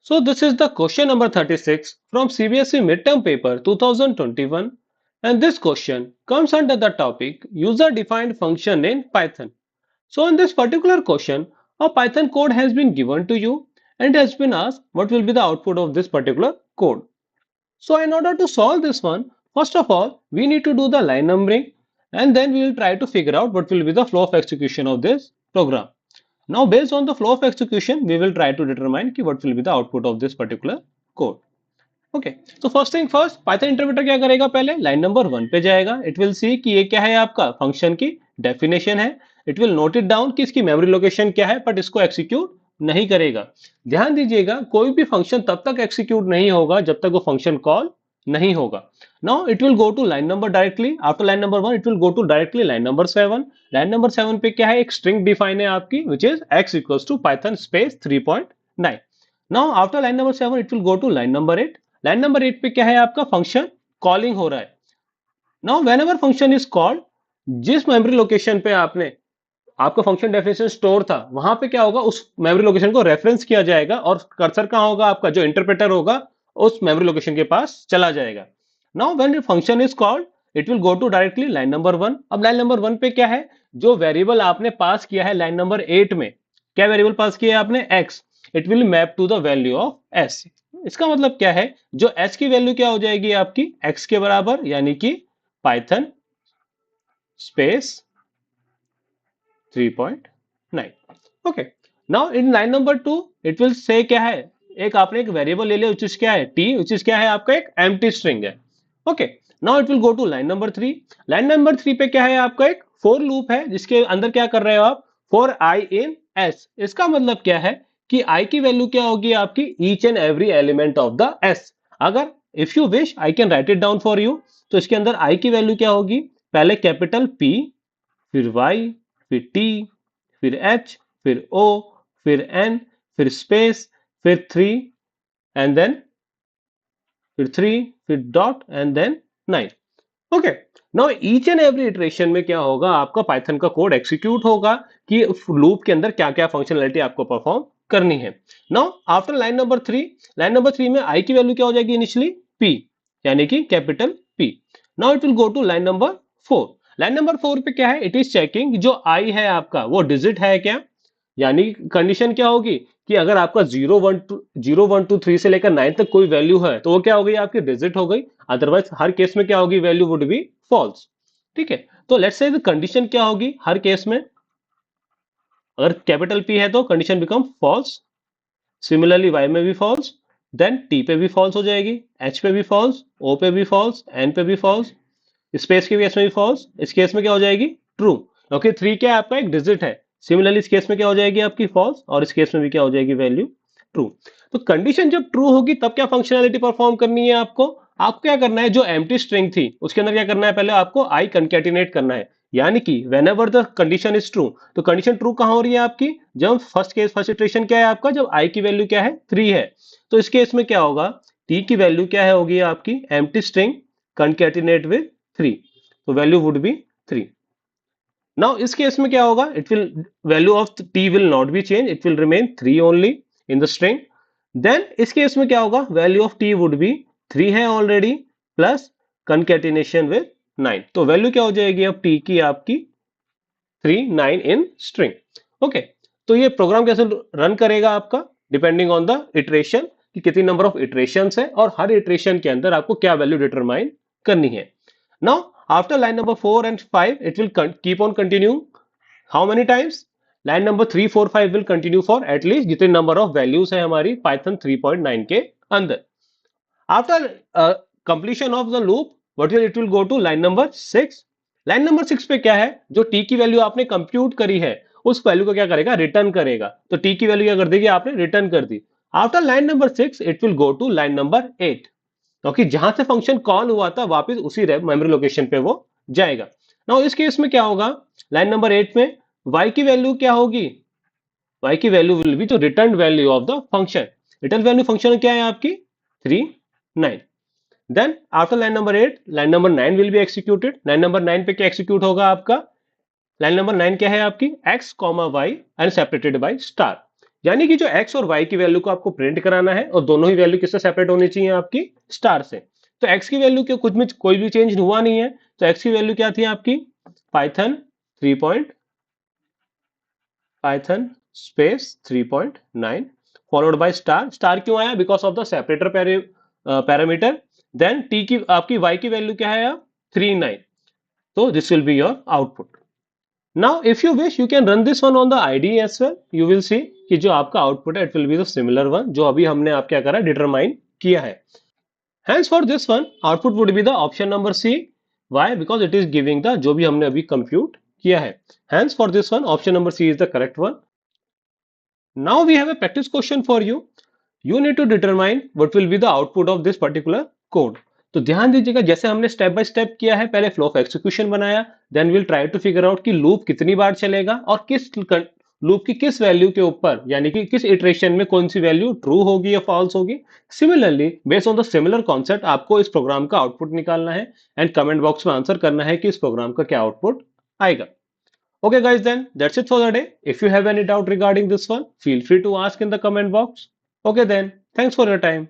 So this is the question number 36 from CBSE midterm paper 2021, and this question comes under the topic user defined function in Python. So in this particular question, a Python code has been given to you and it has been asked what will be the output of this particular code. So in order to solve this one, first of all, we need to do the line numbering and then we will try to figure out what will be the flow of execution of this program. Now, based on the flow of execution, we will try to determine what will be the output of this particular code. Okay, so first thing first, Python interpreter क्या करेगा, पहले line number 1 पे जाएगा. It will see कि ये क्या है, आपका फंक्शन की डेफिनेशन है. It will note it down कि इसकी मेमोरी लोकेशन क्या है, बट इसको एक्सिक्यूट नहीं करेगा. ध्यान दीजिएगा, कोई भी फंक्शन तब तक एक्सिक्यूट नहीं होगा जब तक वो फंक्शन कॉल नहीं होगा. Now it will go to line number directly. After line number 1 it will go to directly line number 7. Line number 7 पे क्या है, एक स्ट्रिंग डिफाइन है आपकी, which is x equals to Python space 3.9. Now after line number 7 it will go to line number 8. Line number 8 पे क्या है, आपका फंक्शन कॉलिंग हो रहा है. Now whenever function is called, जिस मेमोरी लोकेशन पे आपने आपका फंक्शन डेफिनेशन स्टोर था, वहां पे क्या होगा, उस मेमोरी लोकेशन को रेफरेंस किया जाएगा और कर्सर कहां होगा, आपका जो इंटरप्रेटर होगा उस मेमोरी लोकेशन के पास चला जाएगा. Now when function is called it will go to directly line number 1. अब लाइन नंबर 1 पे क्या है, जो वेरिएबल आपने पास किया है लाइन नंबर 8 में, क्या वेरिएबल पास किया है आपने, x. It will map to the value of s. इसका मतलब क्या है, जो s की वैल्यू क्या हो जाएगी आपकी, x के बराबर, यानी कि Python space 3.9. Okay, now in line number 2 it will say क्या है, एक आपने एक वेरिएबल ले लिया विच इज क्या है, t, विच इज क्या है, आपका एक एम्प्टी स्ट्रिंग है. Okay, now it will go to line number 3. Line number 3 पे क्या है, आपका एक फॉर लूप है जिसके अंदर क्या कर रहे हो आप, फॉर i इन s. इसका मतलब क्या है कि i की वैल्यू क्या होगी आपकी, each and every element of the s. अगर if you wish I can write it down for you. तो इसके अंदर i की वैल्यू क्या होगी, पहले कैपिटल P, फिर y, फिर t, फिर h, फिर o, फिर n, फिर स्पेस, फिर 3 एंड देन फिर 3, फिर dot and then 9. Okay, now each and every iteration में क्या होगा, आपका पाइथन का कोड एक्सिक्यूट होगा कि लूप के अंदर क्या क्या फंक्शनलिटी आपको परफॉर्म करनी है. Now after line number 3, line number 3 में i की वैल्यू क्या हो जाएगी, इनिशियली p, यानी कि capital P. Now it will go to line number 4. Line number 4 पे क्या है, इट इज चेकिंग जो i है आपका वो डिजिट है क्या, यानी कंडीशन क्या होगी कि अगर आपका 0 1 2 3 से लेकर 9 तक कोई वैल्यू है तो वो क्या हो गई, आपकी डिजिट हो गई. अदरवाइज हर केस में क्या होगी, वैल्यू वुड बी फॉल्स. ठीक है, तो लेट्स से कंडीशन क्या होगी हर केस में, अगर कैपिटल P है तो condition become false. Similarly y में भी फॉल्स, देन t पे भी फॉल्स हो जाएगी, h पे भी फॉल्स, o पे भी फॉल्स, n पे भी फॉल्स, स्पेस के केस में भी फॉल्स. इस केस में क्या हो जाएगी, ट्रू, क्योंकि 3 क्या है, आपका एक डिजिट है. सिमिलरली इस केस में क्या हो जाएगी आपकी, फॉल्स, और इस केस में भी क्या हो जाएगी, वैल्यू ट्रू. तो कंडीशन जब ट्रू होगी तब क्या फंक्शनैलिटी परफॉर्म करनी है आपको क्या करना है, जो एम्प्टी स्ट्रिंग थी उसके अंदर क्या करना है, पहले आपको आई कंकैटिनेट करना है. यानी कि whenever the condition is true, तो कंडीशन ट्रू कहां हो रही है आपकी, जब फर्स्ट इटरेशन क्या है आपका, जब आई की वैल्यू क्या है, 3 है. तो इस केस में क्या होगा, टी की वैल्यू क्या है, होगी आपकी एम्प्टी स्ट्रिंग कंकैटिनेट विद 3, तो वैल्यू वुड बी 3. नाउ इस केस में क्या होगा, it will value of t will not be change, it will remain 3 only in the string. Then इस केस में क्या होगा, value of t would be 3 है ऑलरेडी, प्लस कंकैटिनेशन विद 9, तो वैल्यू क्या हो जाएगी अब t की आपकी 3 9 इन स्ट्रिंग. ओके, तो ये प्रोग्राम कैसे रन करेगा आपका, डिपेंडिंग ऑन द इटरेशन कि कितनी नंबर ऑफ इटरेशंस है और हर इटरेशन के अंदर आपको क्या वैल्यू डिटरमाइन करनी है. Now after line number 4 and 5 it will keep on continuing. How many times, line number 3 4 5 will continue for at least जितने number of values है हमारी python 3.9 के अंदर. After completion of the loop what will it will go to line number 6. line number 6 पे क्या है, जो t की वैल्यू आपने कंप्यूट करी है उस वैल्यू को क्या करेगा, रिटर्न करेगा. तो t की वैल्यू क्या कर देगी, आपने रिटर्न कर दी. After line number 6 it will go to line number 8, क्योंकि जहां से फंक्शन कॉल हुआ था वापस उसी मेमोरी लोकेशन पे वो जाएगा. नाउ इस केस में क्या होगा, लाइन नंबर 8 में y की वैल्यू क्या होगी, y की value will be the return value of the function. Return value function क्या है आपकी 3 9. Then after line number 8 line number 9 will be executed. Line number 9 पे क्या एक्सिक्यूट होगा आपका, लाइन नंबर 9 क्या है आपकी, x y and separated by star. यानी कि जो x और y की वैल्यू को आपको प्रिंट कराना है और दोनों ही वैल्यू किससे सेपरेट होनी चाहिए आपकी, स्टार से। तो x की वैल्यू के कुछ में कोई भी चेंज हुआ नहीं है, तो x की वैल्यू क्या थी आपकी, Python 3 Python space 3.9 followed by star. Star क्यों आया, because of the separator parameter. Then T की आपकी y की वैल्यू क्या है, 3.9। तो this will be your output. Now, if you wish, you can run this one on the IDE as well. You will see कि जो आपका output है, it will be the similar one जो अभी हमने आप क्या करा, डिटरमाइन किया है। Hence for this one, output would be the option number C. Why? Because it is giving the जो भी हमने अभी compute किया है। Hence for this one, option number C is the correct one. Now we have a practice question for you. You need to determine what will be the output of this particular code. तो ध्यान दीजिएगा, जैसे हमने step by step किया है, पहले flow of execution बनाया, then will try to figure out कि लूप कितनी बार चलेगा और किस लूप की किस वैल्यू के ऊपर, यानी कि किस इटरेशन में कौन सी वैल्यू ट्रू होगी या फॉल्स होगी। Similarly based on the similar concept आपको इस प्रोग्राम का आउटपुट निकालना है एंड कमेंट बॉक्स में आंसर करना है कि इस प्रोग्राम का क्या आउटपुट आएगा। Okay guys, then that's it for the day. If you have any doubt regarding this one, feel free to ask in the comment box. Okay then, thanks for your time.